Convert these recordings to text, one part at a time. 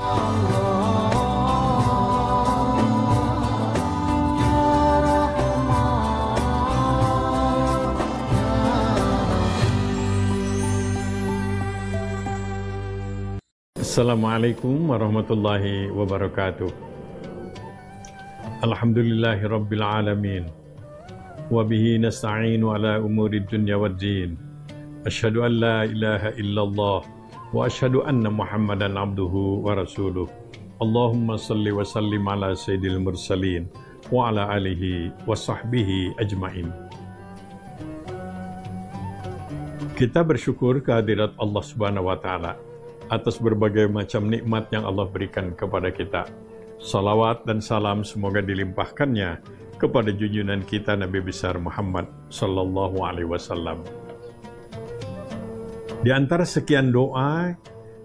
Assalamualaikum warahmatullahi wabarakatuh. Alhamdulillahi rabbil alamin. Wabihi nasta'inu ala umuri dunya waddin. Asyhadu an la ilaha illallah wa asyhadu anna Muhammadan abduhu wa rasuluh. Allahumma salli wa sallim ala sayyidil mursalin wa ala alihi wa sahbihi ajmain. Kita bersyukur kehadirat Allah Subhanahu wa taala atas berbagai macam nikmat yang Allah berikan kepada kita. Salawat dan salam semoga dilimpahkannya kepada junjungan kita Nabi besar Muhammad sallallahu alaihi wasallam. Di antara sekian doa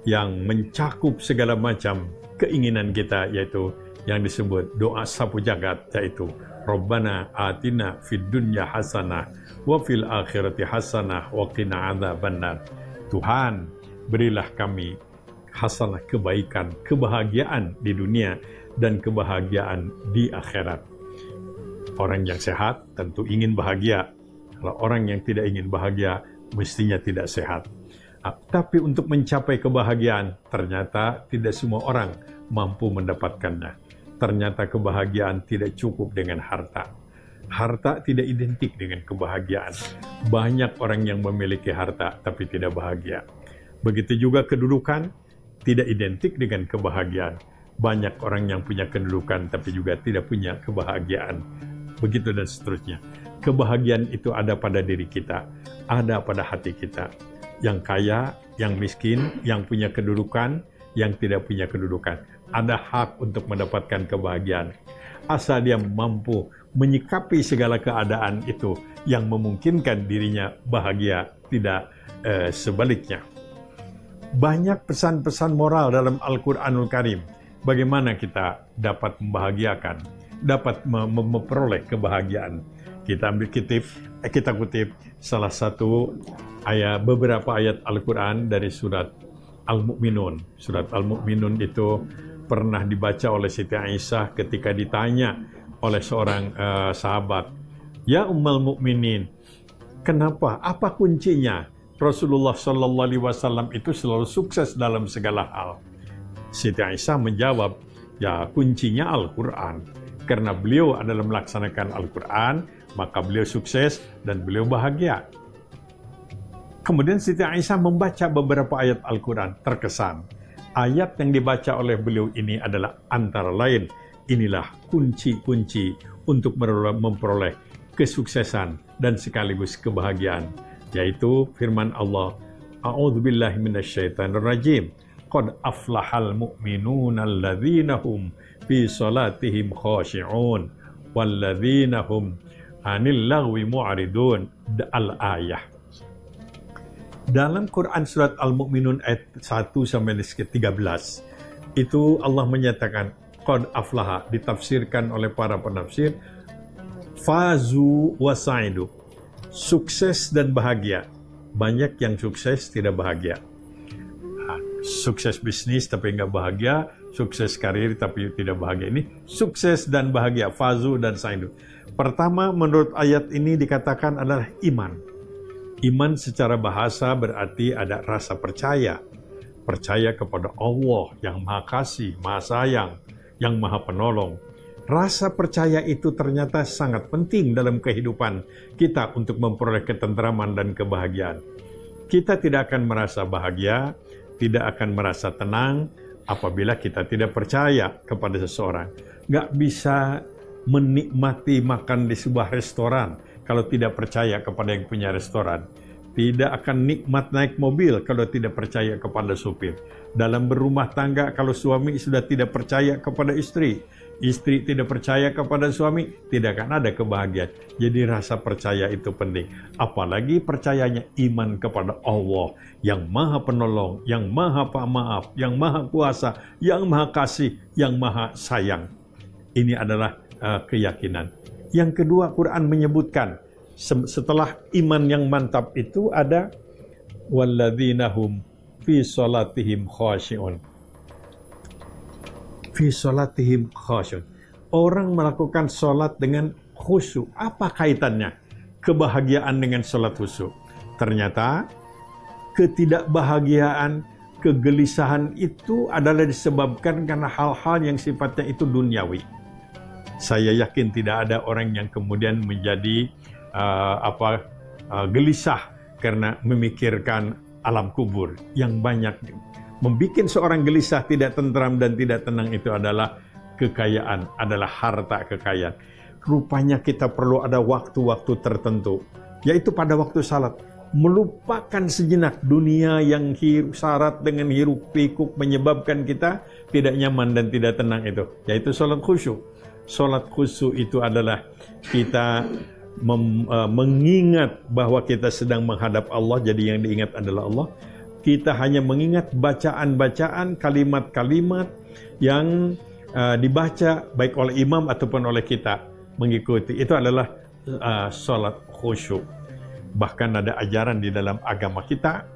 yang mencakup segala macam keinginan kita, yaitu yang disebut doa sapu jagat, yaitu Rabbana atina fid dunya hasanah wa fil akhirati hasanah wa qina adzabannar. Tuhan, berilah kami hasanah, kebaikan, kebahagiaan di dunia dan kebahagiaan di akhirat. Orang yang sehat tentu ingin bahagia. Kalau orang yang tidak ingin bahagia, mestinya tidak sehat. Tapi untuk mencapai kebahagiaan, ternyata tidak semua orang mampu mendapatkannya. Ternyata kebahagiaan tidak cukup dengan harta. Harta tidak identik dengan kebahagiaan. Banyak orang yang memiliki harta tapi tidak bahagia. Begitu juga kedudukan tidak identik dengan kebahagiaan. Banyak orang yang punya kedudukan tapi juga tidak punya kebahagiaan. Begitu dan seterusnya. Kebahagiaan itu ada pada diri kita, ada pada hati kita. Yang kaya, yang miskin, yang punya kedudukan, yang tidak punya kedudukan. Ada hak untuk mendapatkan kebahagiaan. Asal dia mampu menyikapi segala keadaan itu yang memungkinkan dirinya bahagia, tidak sebaliknya. Banyak pesan-pesan moral dalam Al-Quranul Karim. Bagaimana kita dapat membahagiakan, dapat memperoleh kebahagiaan. Kita kutip salah satu beberapa ayat Al-Quran dari surat Al-Mu'minun. Surat Al-Mu'minun itu pernah dibaca oleh Siti Aisyah ketika ditanya oleh seorang sahabat, "Ya Ummul Mukminin, kenapa? Apa kuncinya Rasulullah Shallallahu Alaihi Wasallam itu selalu sukses dalam segala hal?" Siti Aisyah menjawab, ya kuncinya Al-Quran. Karena beliau adalah melaksanakan Al-Quran, maka beliau sukses dan beliau bahagia. Kemudian Siti Aisyah membaca beberapa ayat Al-Quran, terkesan. Ayat yang dibaca oleh beliau ini adalah antara lain, inilah kunci-kunci untuk memperoleh kesuksesan dan sekaligus kebahagiaan. Yaitu firman Allah, A'udzubillahi minasyaitonirrajim. Qad aflahal mu'minuna alladzina hum fi salatihim khashi'un walladzina hum 'anil lagwi mu'ridun. Al-ayah. Dalam Quran surat Al-Mu'minun ayat 1 sampai 13 itu Allah menyatakan qad aflaha, ditafsirkan oleh para penafsir fazu wa sa'idu, sukses dan bahagia. Banyak yang sukses tidak bahagia. Sukses bisnis tapi nggak bahagia, sukses karir tapi tidak bahagia. Ini sukses dan bahagia, fazu dan sa'idu. Pertama, menurut ayat ini dikatakan adalah iman. Iman secara bahasa berarti ada rasa percaya. Percaya kepada Allah yang Maha Kasih, Maha Sayang, yang Maha Penolong. Rasa percaya itu ternyata sangat penting dalam kehidupan kita untuk memperoleh ketentraman dan kebahagiaan. Kita tidak akan merasa bahagia, tidak akan merasa tenang apabila kita tidak percaya kepada seseorang. Nggak bisa menikmati makan di sebuah restoran kalau tidak percaya kepada yang punya restoran. Tidak akan nikmat naik mobil kalau tidak percaya kepada supir. Dalam berumah tangga kalau suami sudah tidak percaya kepada istri, istri tidak percaya kepada suami, tidak akan ada kebahagiaan. Jadi rasa percaya itu penting. Apalagi percayanya iman kepada Allah yang Maha Penolong, yang Maha Pemaaf, yang Maha Kuasa, yang Maha Kasih, yang Maha Sayang. Ini adalah keyakinan. Yang kedua, Quran menyebutkan setelah iman yang mantap itu ada walladzina hum fi salatihim khashi'un. fi sholatihim khusyuk. Orang melakukan sholat dengan khusyuk. Apa kaitannya kebahagiaan dengan sholat khusyuk? Ternyata ketidakbahagiaan, kegelisahan itu adalah disebabkan karena hal-hal yang sifatnya itu duniawi. Saya yakin tidak ada orang yang kemudian menjadi gelisah karena memikirkan alam kubur. Yang banyak membuat seorang gelisah, tidak tentram dan tidak tenang itu adalah kekayaan, adalah harta kekayaan. Rupanya kita perlu ada waktu-waktu tertentu, yaitu pada waktu salat, melupakan sejenak dunia yang syarat dengan hiruk pikuk menyebabkan kita tidak nyaman dan tidak tenang itu, yaitu salat khusyuk. Salat khusyuk itu adalah kita mengingat bahwa kita sedang menghadap Allah, jadi yang diingat adalah Allah. Kita hanya mengingat bacaan-bacaan, kalimat-kalimat yang dibaca baik oleh imam ataupun oleh kita mengikuti. Itu adalah salat khusyuk. Bahkan ada ajaran di dalam agama kita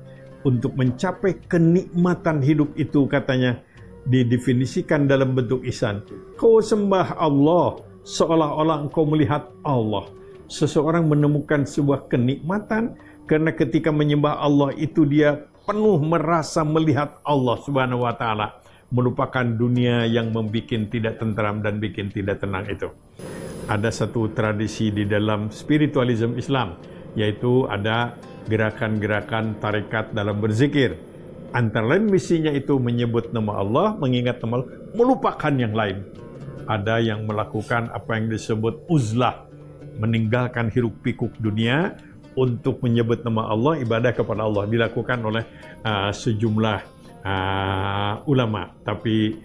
untuk mencapai kenikmatan hidup itu, katanya didefinisikan dalam bentuk ihsan. Kau sembah Allah seolah-olah engkau melihat Allah. Seseorang menemukan sebuah kenikmatan karena ketika menyembah Allah itu dia penuh merasa melihat Allah Subhanahu wa taala, melupakan dunia yang membuat tidak tentram dan bikin tidak tenang itu. Ada satu tradisi di dalam spiritualisme Islam, yaitu ada gerakan-gerakan tarekat dalam berzikir. Antara lain misinya itu menyebut nama Allah, mengingat nama Allah, melupakan yang lain. Ada yang melakukan apa yang disebut uzlah, meninggalkan hiruk pikuk dunia untuk menyebut nama Allah, ibadah kepada Allah. Dilakukan oleh sejumlah ulama. Tapi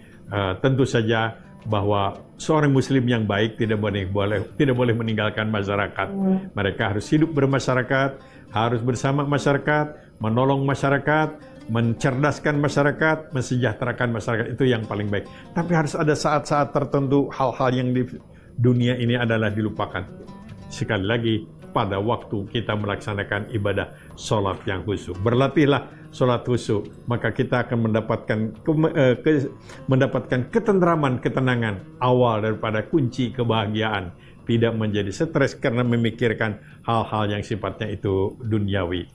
tentu saja bahwa seorang muslim yang baik tidak boleh meninggalkan masyarakat. Mereka harus hidup bermasyarakat, harus bersama masyarakat, menolong masyarakat, mencerdaskan masyarakat, mensejahterakan masyarakat. Itu yang paling baik. Tapi harus ada saat-saat tertentu hal-hal yang di dunia ini adalah dilupakan. Sekali lagi, pada waktu kita melaksanakan ibadah sholat yang khusyuk. Berlatihlah sholat khusyuk, maka kita akan mendapatkan ketentraman, ketenangan awal daripada kunci kebahagiaan. Tidak menjadi stres karena memikirkan hal-hal yang sifatnya itu duniawi.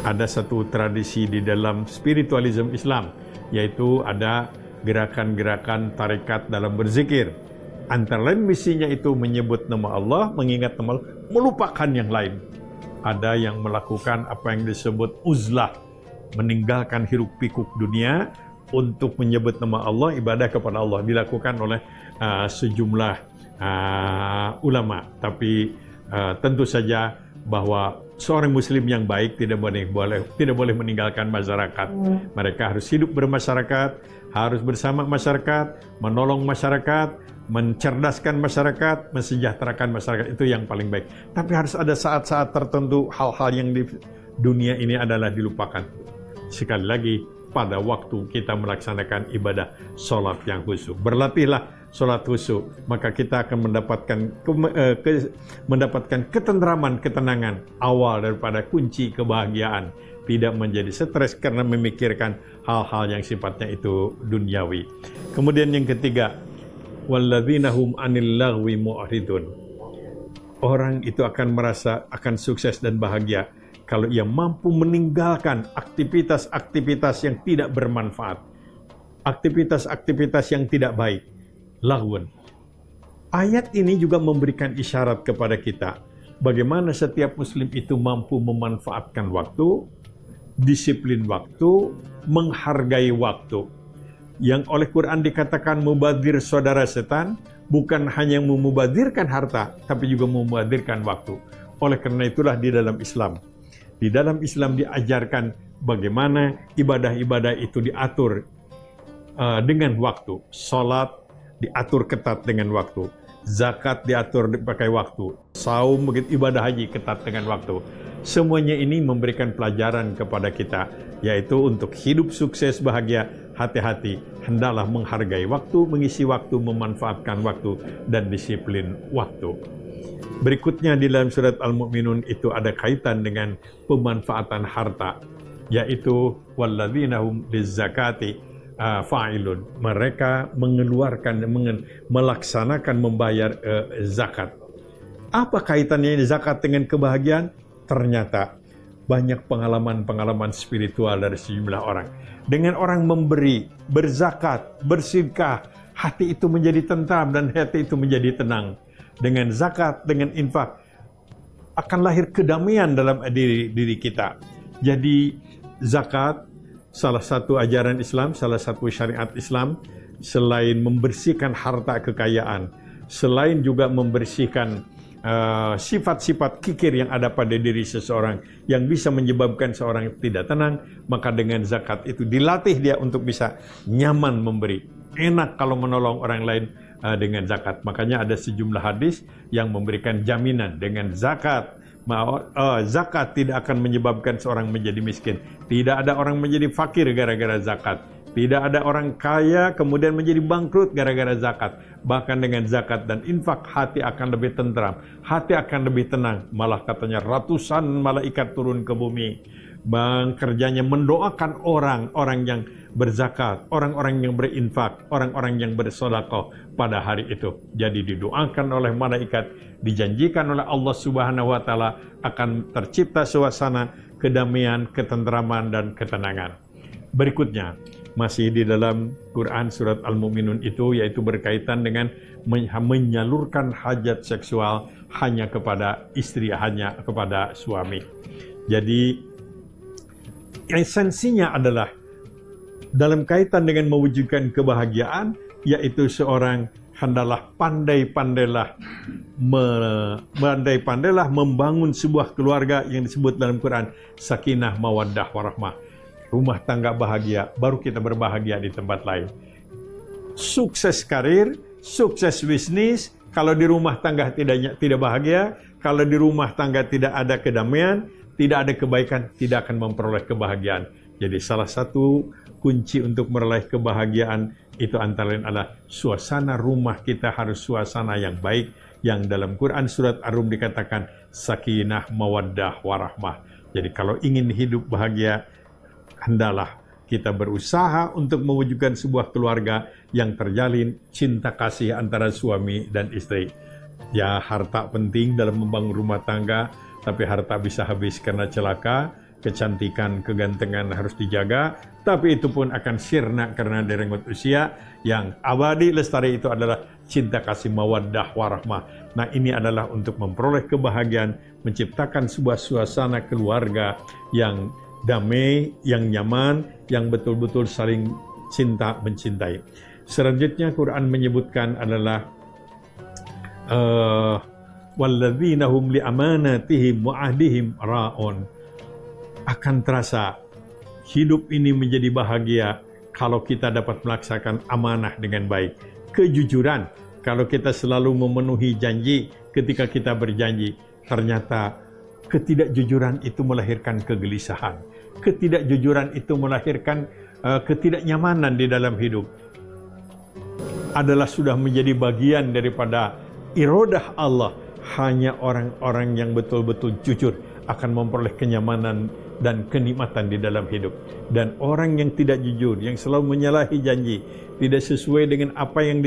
Ada satu tradisi di dalam spiritualisme Islam, yaitu ada gerakan-gerakan tarekat dalam berzikir. Antara lain misinya itu menyebut nama Allah, mengingat nama Allah, melupakan yang lain. Ada yang melakukan apa yang disebut uzlah, meninggalkan hiruk pikuk dunia untuk menyebut nama Allah, ibadah kepada Allah. Dilakukan oleh sejumlah ulama. Tapi tentu saja bahwa seorang muslim yang baik tidak boleh meninggalkan masyarakat. Mereka harus hidup bermasyarakat, harus bersama masyarakat, menolong masyarakat, mencerdaskan masyarakat, mensejahterakan masyarakat. Itu yang paling baik. Tapi harus ada saat-saat tertentu hal-hal yang di dunia ini adalah dilupakan. Sekali lagi, pada waktu kita melaksanakan ibadah sholat yang khusyuk. Berlatihlah sholat khusyuk, maka kita akan mendapatkan ketentraman, ketenangan awal daripada kunci kebahagiaan. Tidak menjadi stres karena memikirkan hal-hal yang sifatnya itu duniawi. Kemudian yang ketiga, walladzina hum 'anil lagwi mu'ridun. Orang itu akan merasa akan sukses dan bahagia kalau ia mampu meninggalkan aktivitas-aktivitas yang tidak bermanfaat, aktivitas-aktivitas yang tidak baik, lagwun. Ayat ini juga memberikan isyarat kepada kita bagaimana setiap muslim itu mampu memanfaatkan waktu, disiplin waktu, menghargai waktu. Yang oleh Quran dikatakan mubadir saudara setan, bukan hanya memubadirkan harta, tapi juga memubadirkan waktu. Oleh karena itulah di dalam Islam diajarkan bagaimana ibadah-ibadah itu diatur dengan waktu. Salat diatur ketat dengan waktu. Zakat diatur pakai waktu. Saum, begitu ibadah haji ketat dengan waktu. Semuanya ini memberikan pelajaran kepada kita, yaitu untuk hidup sukses bahagia hati-hati, hendaklah menghargai waktu, mengisi waktu, memanfaatkan waktu, dan disiplin waktu. Berikutnya di dalam surat Al-Mu'minun itu ada kaitan dengan pemanfaatan harta, yaitu walladzina hum lizzakati fa'ilun. Mereka mengeluarkan, melaksanakan, membayar zakat. Apa kaitannya zakat dengan kebahagiaan? Ternyata banyak pengalaman-pengalaman spiritual dari sejumlah orang. Dengan orang memberi, berzakat, bersedekah, hati itu menjadi tentram dan hati itu menjadi tenang. Dengan zakat, dengan infak, akan lahir kedamaian dalam diri kita. Jadi zakat salah satu ajaran Islam, salah satu syariat Islam, selain membersihkan harta kekayaan, selain juga membersihkan sifat-sifat kikir yang ada pada diri seseorang yang bisa menyebabkan seorang tidak tenang, maka dengan zakat itu dilatih dia untuk bisa nyaman memberi. Enak kalau menolong orang lain dengan zakat. Makanya ada sejumlah hadis yang memberikan jaminan dengan zakat. Zakat tidak akan menyebabkan seorang menjadi miskin. Tidak ada orang menjadi fakir gara-gara zakat. Tidak ada orang kaya kemudian menjadi bangkrut gara-gara zakat. Bahkan dengan zakat dan infak, hati akan lebih tentram, hati akan lebih tenang. Malah katanya ratusan malaikat turun ke bumi. Kerjanya mendoakan orang-orang yang berzakat, orang-orang yang berinfak, orang-orang yang bersedekah pada hari itu. Jadi didoakan oleh malaikat, dijanjikan oleh Allah Subhanahu wa taala akan tercipta suasana kedamaian, ketentraman dan ketenangan. Berikutnya masih di dalam Quran surat Al-Mu'minun itu, yaitu berkaitan dengan menyalurkan hajat seksual hanya kepada istri, hanya kepada suami. Jadi esensinya adalah dalam kaitan dengan mewujudkan kebahagiaan, yaitu seorang hendaklah pandai-pandailah membangun sebuah keluarga yang disebut dalam Quran sakinah, mawaddah, warahmah. Rumah tangga bahagia, baru kita berbahagia di tempat lain. Sukses karir, sukses bisnis, kalau di rumah tangga tidak bahagia, kalau di rumah tangga tidak ada kedamaian, tidak ada kebaikan, tidak akan memperoleh kebahagiaan. Jadi salah satu kunci untuk meraih kebahagiaan itu antara lain adalah suasana rumah kita harus suasana yang baik, yang dalam Quran surat Ar-Rum dikatakan sakinah, mawaddah, warahmah. Jadi kalau ingin hidup bahagia, hendaklah kita berusaha untuk mewujudkan sebuah keluarga yang terjalin cinta kasih antara suami dan istri. Ya, harta penting dalam membangun rumah tangga, tapi harta bisa habis karena celaka. Kecantikan, kegantengan harus dijaga, tapi itu pun akan sirna karena direnggut usia. Yang abadi lestari itu adalah cinta kasih, mawaddah, warahmah. Nah, ini adalah untuk memperoleh kebahagiaan, menciptakan sebuah suasana keluarga yang damai, yang nyaman, yang betul-betul saling cinta mencintai. Selanjutnya Quran menyebutkan adalah walladzina hum li amanatihim wa ahdihim ra'un. Akan terasa hidup ini menjadi bahagia kalau kita dapat melaksanakan amanah dengan baik. Kejujuran, kalau kita selalu memenuhi janji ketika kita berjanji. Ternyata ketidakjujuran itu melahirkan kegelisahan. Ketidakjujuran itu melahirkan ketidaknyamanan di dalam hidup. Adalah sudah menjadi bagian daripada iradah Allah. Hanya orang-orang yang betul-betul jujur akan memperoleh kenyamanan dan kenikmatan di dalam hidup. Dan orang yang tidak jujur, yang selalu menyalahi janji, tidak sesuai dengan apa yang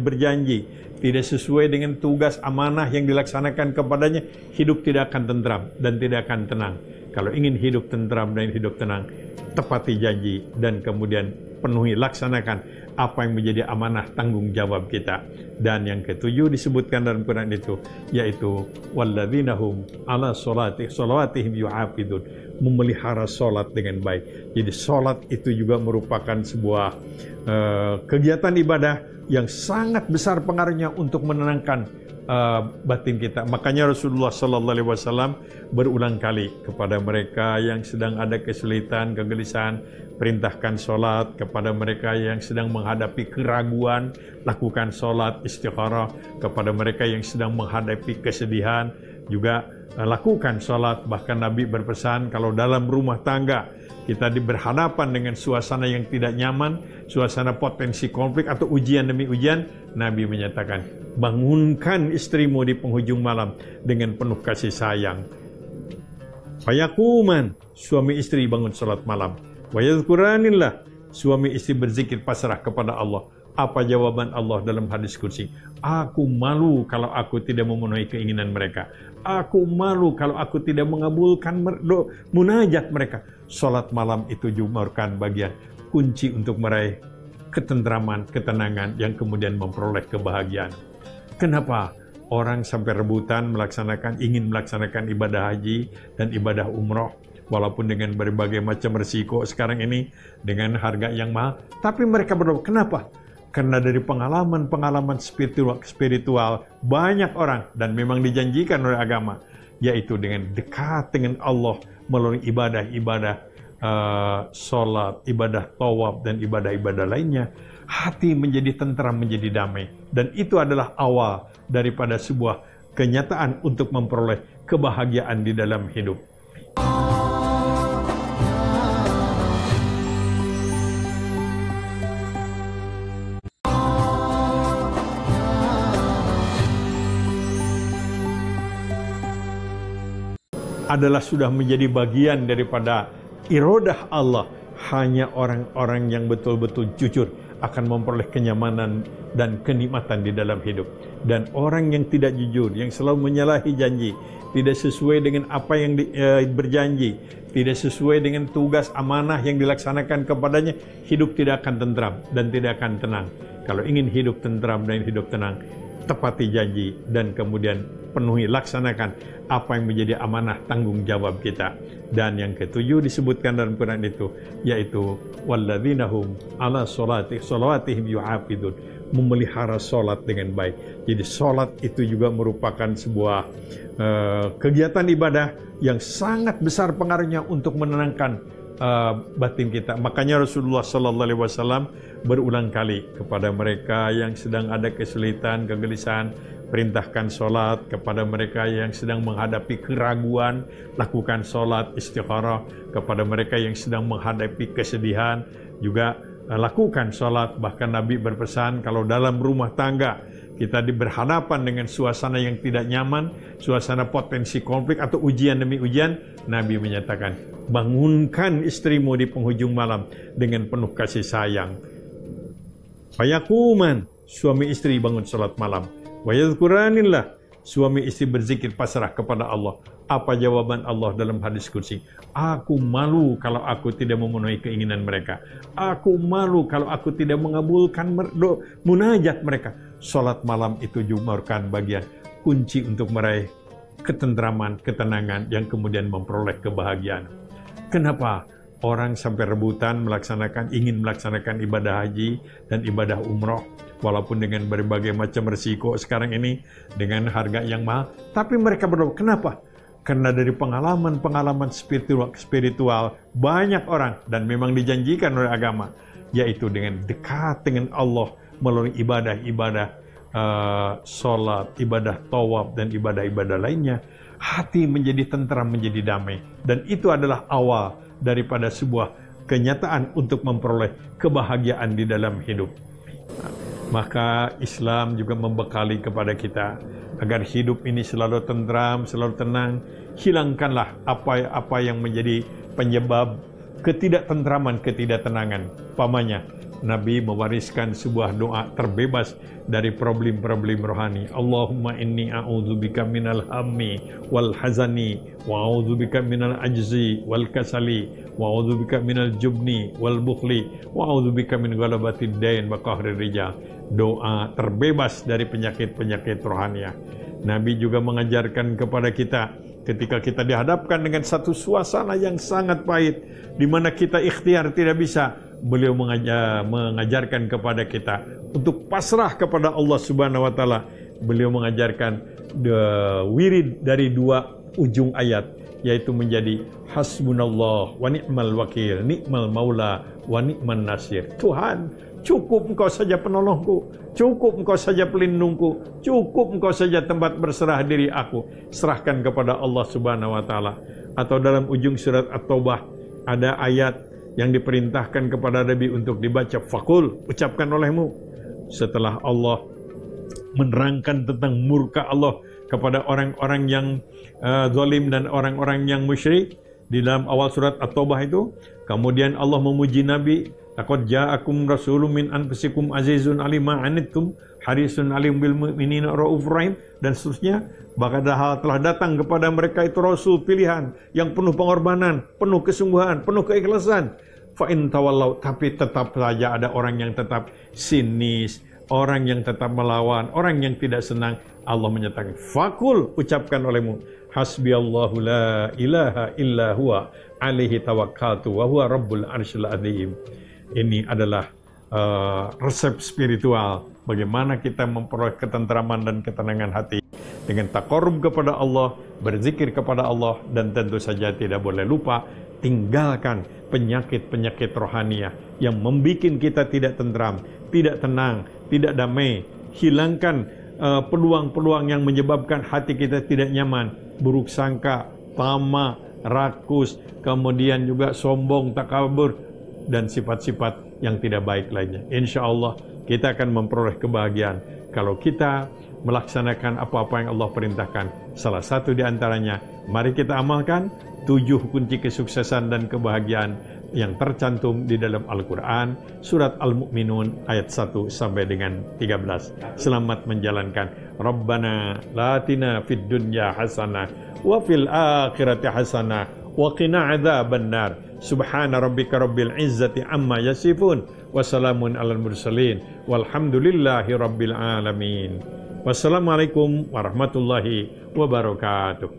berjanji, tidak sesuai dengan tugas amanah yang dilaksanakan kepadanya, hidup tidak akan tentram dan tidak akan tenang. Kalau ingin hidup tentram dan hidup tenang, tepati janji dan kemudian penuhi, laksanakan apa yang menjadi amanah tanggung jawab kita. Dan yang ketujuh disebutkan dalam Quran itu, yaitu walladzina hum ala sholawatihim yuhafidun, memelihara solat dengan baik. Jadi solat itu juga merupakan sebuah kegiatan ibadah yang sangat besar pengaruhnya untuk menenangkan batin kita. Makanya Rasulullah sallallahu alaihi wasallam berulang kali kepada mereka yang sedang ada kesulitan, kegelisahan, perintahkan solat. Kepada mereka yang sedang menghadapi keraguan, lakukan solat istikharah. Kepada mereka yang sedang menghadapi kesedihan, juga lakukan sholat. Bahkan Nabi berpesan kalau dalam rumah tangga kita berhadapan dengan suasana yang tidak nyaman, suasana potensi konflik atau ujian demi ujian, Nabi menyatakan, bangunkan istrimu di penghujung malam dengan penuh kasih sayang. Fayakuman, suami istri bangun sholat malam. Wayadhkuranillah, suami istri berzikir pasrah kepada Allah. Apa jawaban Allah dalam hadis kursi? Aku malu kalau aku tidak memenuhi keinginan mereka. Aku malu kalau aku tidak mengabulkan munajat mereka. Salat malam itu juga merupakan bagian kunci untuk meraih ketentraman, ketenangan yang kemudian memperoleh kebahagiaan. Kenapa orang sampai rebutan ingin melaksanakan ibadah haji dan ibadah umroh, walaupun dengan berbagai macam resiko sekarang ini dengan harga yang mahal, tapi mereka berdoa. Kenapa? Karena dari pengalaman spiritual banyak orang, dan memang dijanjikan oleh agama, yaitu dengan dekat dengan Allah melalui ibadah-ibadah sholat, ibadah tawaf, dan ibadah-ibadah lainnya, hati menjadi tentram, menjadi damai. Dan itu adalah awal daripada sebuah kenyataan untuk memperoleh kebahagiaan di dalam hidup. Adalah sudah menjadi bagian daripada iradah Allah. Hanya orang-orang yang betul-betul jujur akan memperoleh kenyamanan dan kenikmatan di dalam hidup. Dan orang yang tidak jujur, yang selalu menyalahi janji, tidak sesuai dengan apa yang berjanji, tidak sesuai dengan tugas amanah yang dilaksanakan kepadanya, hidup tidak akan tentram dan tidak akan tenang. Kalau ingin hidup tentram dan hidup tenang, tepati janji dan kemudian penuhi, laksanakan apa yang menjadi amanah tanggung jawab kita. Dan yang ketujuh disebutkan dalam Quran itu, yaitu walladzina hum ala sholawatihim yuhafidun, memelihara sholat dengan baik. Jadi sholat itu juga merupakan sebuah kegiatan ibadah yang sangat besar pengaruhnya untuk menenangkan batin kita. Makanya Rasulullah SAW berulang kali kepada mereka yang sedang ada kesulitan, kegelisahan, perintahkan sholat. Kepada mereka yang sedang menghadapi keraguan, lakukan sholat istikharah. Kepada mereka yang sedang menghadapi kesedihan, juga lakukan sholat. Bahkan Nabi berpesan kalau dalam rumah tangga kita berhadapan dengan suasana yang tidak nyaman, suasana potensi konflik atau ujian demi ujian, Nabi menyatakan, bangunkan istrimu di penghujung malam dengan penuh kasih sayang. Fayakuman, suami istri bangun salat malam. Wayadhkuranillah, suami istri berzikir pasrah kepada Allah. Apa jawaban Allah dalam hadis kursi? Aku malu kalau aku tidak memenuhi keinginan mereka. Aku malu kalau aku tidak mengabulkan munajat mereka. Salat malam itu juga merupakan bagian kunci untuk meraih ketentraman, ketenangan yang kemudian memperoleh kebahagiaan. Kenapa orang sampai rebutan ingin melaksanakan ibadah haji dan ibadah umroh, walaupun dengan berbagai macam resiko sekarang ini dengan harga yang mahal, tapi mereka berdoa. Kenapa? Karena dari pengalaman spiritual banyak orang, dan memang dijanjikan oleh agama, yaitu dengan dekat dengan Allah melalui ibadah-ibadah sholat, ibadah tawaf, dan ibadah-ibadah lainnya, hati menjadi tentram, menjadi damai. Dan itu adalah awal daripada sebuah kenyataan untuk memperoleh kebahagiaan di dalam hidup. Maka Islam juga membekali kepada kita agar hidup ini selalu tentram, selalu tenang. Hilangkanlah apa yang menjadi penyebab ketidaktentraman, ketidaktenangan. Pamannya, Nabi mewariskan sebuah doa terbebas dari problem-problem rohani. Allahumma inni a'udzubika minal hammi wal hazani wa a'udzubika minal ajzi wal kasali wa a'udzubika minal jubni wal bukhli wa a'udzubika min ghalabatid dain wa qahrir rijal. Doa terbebas dari penyakit-penyakit rohania. Nabi juga mengajarkan kepada kita ketika kita dihadapkan dengan satu suasana yang sangat pahit di mana kita ikhtiar tidak bisa, beliau mengajarkan kepada kita untuk pasrah kepada Allah Subhanahu wa taala. Beliau mengajarkan wirid dari dua ujung ayat, yaitu menjadi hasbunallah wa ni'mal wakil, ni'mal maula wa ni'man nasir. Tuhan, cukup Engkau saja penolongku, cukup Engkau saja pelindungku, cukup Engkau saja tempat berserah diri aku. Serahkan kepada Allah Subhanahu wa taala. Atau dalam ujung surat At-Taubah ada ayat yang diperintahkan kepada Nabi untuk dibaca, faqul, ucapkan olehmu. Setelah Allah menerangkan tentang murka Allah kepada orang-orang yang zalim dan orang-orang yang musyrik di dalam awal surat At-Taubah itu, kemudian Allah memuji Nabi, laqad ja'akum rasulun min anfusikum azizun 'alima 'anittum harisun 'alim bil mu'minina raufur rahim, dan seterusnya. Padahal telah datang kepada mereka itu rasul pilihan yang penuh pengorbanan, penuh kesungguhan, penuh keikhlasan. Fa in tawallau, tapi tetap saja ada orang yang tetap sinis, orang yang tetap melawan, orang yang tidak senang. Allah menyatakan, fakul, ucapkan olehmu, hasbiyallahu la ilaha illa huwa alaihi tawakkaltu wa huwa rabbul arsyil azim. Ini adalah resep spiritual bagaimana kita memperoleh ketentraman dan ketenangan hati dengan taqarrub kepada Allah, berzikir kepada Allah, dan tentu saja tidak boleh lupa tinggalkan penyakit-penyakit rohaniah yang membuat kita tidak tentram, tidak tenang, tidak damai. Hilangkan peluang-peluang yang menyebabkan hati kita tidak nyaman, buruk sangka, tamak, rakus, kemudian juga sombong, takabur, dan sifat-sifat yang tidak baik lainnya. Insya Allah kita akan memperoleh kebahagiaan kalau kita melaksanakan apa-apa yang Allah perintahkan. Salah satu di antaranya, mari kita amalkan 7 kunci kesuksesan dan kebahagiaan yang tercantum di dalam Al-Quran, surat Al-Mu'minun ayat 1 sampai dengan 13. Selamat menjalankan. Rabbana latina fid dunya hasanah wa fil akhirati hasanah wa qina adzabannar. Subhana rabbika rabbil izzati amma yasifun wa salamun alal mursalin walhamdulillahi rabbil alamin. Wassalamualaikum warahmatullahi wabarakatuh.